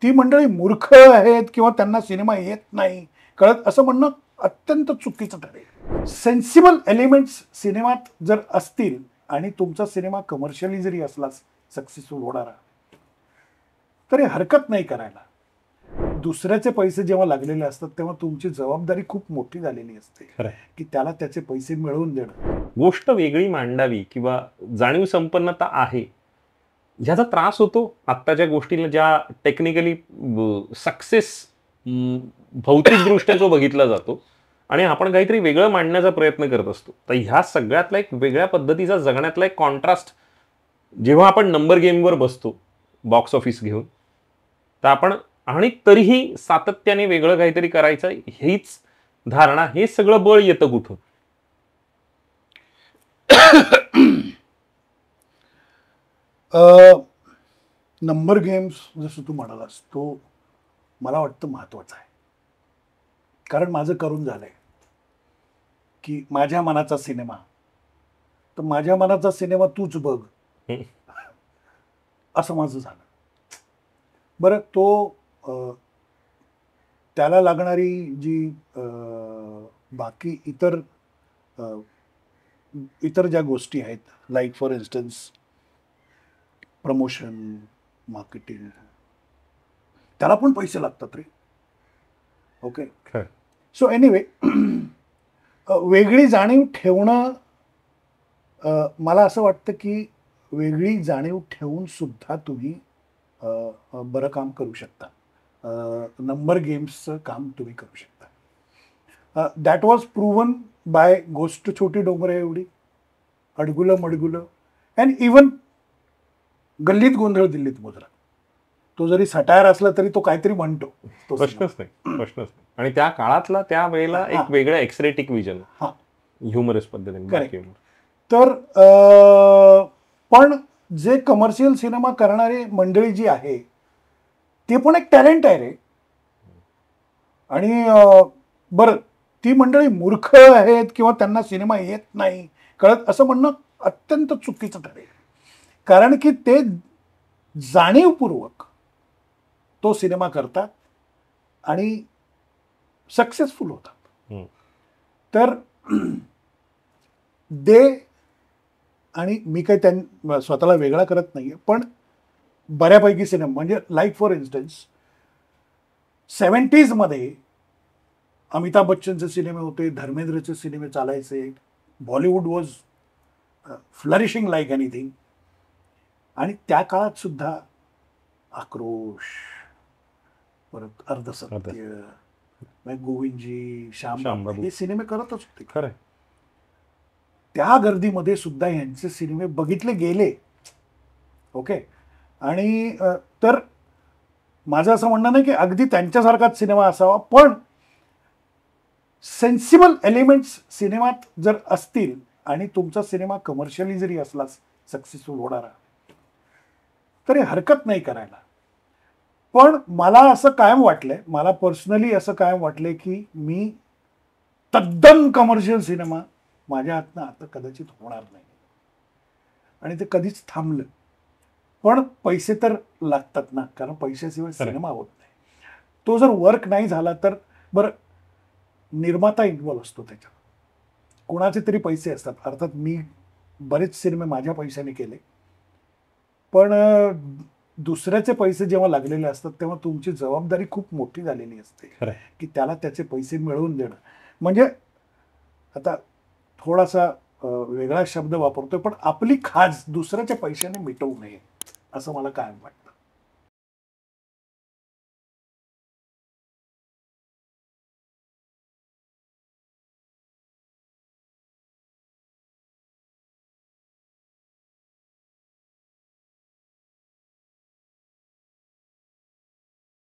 ती मंडळी मूर्ख आहेत किंवा त्यांना सिनेमा येत नाही कळत असं म्हणणं अत्यंत चुकीचं ठरेल. सेन्सिबल एलिमेंट्स सिनेमात जर असतील आणि तुमचा सिनेमा कमर्शियली जरी असला सक्सेसफुल होणारा तरी हरकत नाही करायला. दुसऱ्याचे पैसे जेव्हा लागलेले असतात तेव्हा तुमची जबाबदारी खूप मोठी झालेली असते की त्याला त्याचे पैसे मिळवून देणं. गोष्ट वेगळी मांडावी किंवा जाणीव संपन्नता आहे ज्याचा त्रास होतो आत्ताच्या गोष्टीला, ज्या टेक्निकली सक्सेस भौतिकदृष्ट्या जो बघितला जातो आणि आपण काहीतरी वेगळं मांडण्याचा प्रयत्न करत असतो. तर ह्या सगळ्यातला एक वेगळ्या पद्धतीचा जगण्यातला एक कॉन्ट्रास्ट जेव्हा आपण नंबर गेमवर बसतो बॉक्स ऑफिस घेऊन, तर आपण आणि तरीही सातत्याने वेगळं काहीतरी करायचं हीच धारणा, हे सगळं बळ येतं कुठून? नंबर गेम्स जसं तू म्हणालास तो मला वाटतं महत्वाचा आहे. कारण माझं करून झालंय की माझ्या मनाचा सिनेमा, तर माझ्या मनाचा सिनेमा तूच बघ असं माझं झालं. बरं तो त्याला लागणारी जी बाकी इतर ज्या गोष्टी आहेत, like for instance promotion, marketing, त्याला पण पैसे लागतात रे. ओके, सो एनिवे वेगळी जाणीव ठेवणं, मला असं वाटतं की वेगळी जाणीव ठेवून सुद्धा तुम्ही बरं काम करू शकता. नंबर गेम्सचं काम तुम्ही करू शकता. दॅट वॉज प्रूव्हन बाय गोष्ट छोटी डोंगरे एवढी, अडगुलं मडगुलं, अँड इवन गल्लीत गोंधळ दिल्लीत मुजरा. तो जरी सटायर असला तरी तो काहीतरी म्हणतो, तो प्रश्नच नाही. आणि त्या काळातला त्या वेळेला एक वेगळं एक्सरेटिक विजन, ह्युमरस पद्धतीने. तर पण जे कमर्शियल सिनेमा करणारी मंडळी जी आहे ते पण एक टॅलेंट आहे रे. आणि बरं, ती मंडळी मूर्ख आहेत किंवा त्यांना सिनेमा येत नाही कळत असं म्हणणं अत्यंत चुकीचं ठरेल. कारण की ते जाणीवपूर्वक तो सिनेमा करतात आणि सक्सेसफुल होतात. तर आणि मी काही स्वतःला वेगळा करत नाहीये, पण बऱ्यापैकी सिनेमा म्हणजे लाईक फॉर इन्स्टन्स 70s मध्ये अमिताभ बच्चनचे सिनेमे होते, धर्मेंद्रचे सिनेमे चालायचे, Bollywood was flourishing like anything. आणि त्या काळात सुद्धा आक्रोश, परत अर्धसत्य, गोविंदजी, श्याम, हे सिनेमे करतच होते. खरं, त्या गर्दीमध्ये सुद्धा यांचे सिनेमे बघितले गेले. ओके, आणि तर माझं असं म्हणणं नाही की अगदी त्यांच्यासारखाच सिनेमा असावा, पण सेन्सिबल एलिमेंट्स सिनेमात जर असतील आणि तुमचा सिनेमा कमर्शियली जरी असला सक्सेसफुल होणारा तरी हरकत नाही करायला. पण मला असं कायम वाटलंय, मला पर्सनली असं कायम वाटलंय की मी तद्दन कमर्शियल सिनेमा माझ्या हातनं आता कदाचित होणार नाही, आणि ते कधीच थांबलं. पण पैसे तर लागतात ना, कारण पैशाशिवाय सिनेमा होत नाही. तो जर वर्क नाही झाला तर बरं, निर्माता इन्व्हॉल्व असतो त्याच्यात, कोणाचे तरी पैसे असतात. अर्थात मी बरेच सिनेमे माझ्या पैशाने केले, पण दुसऱ्याचे पैसे जेव्हा लागलेले असतात तेव्हा तुमची जबाबदारी खूप मोठी झालेली असते की त्याला त्याचे पैसे मिळवून देणं. म्हणजे आता थोडासा वेगळा शब्द वापरतोय, पण आपली खाज दुसऱ्याच्या पैशाने मिटवू नये असं मला कायम वाटतं.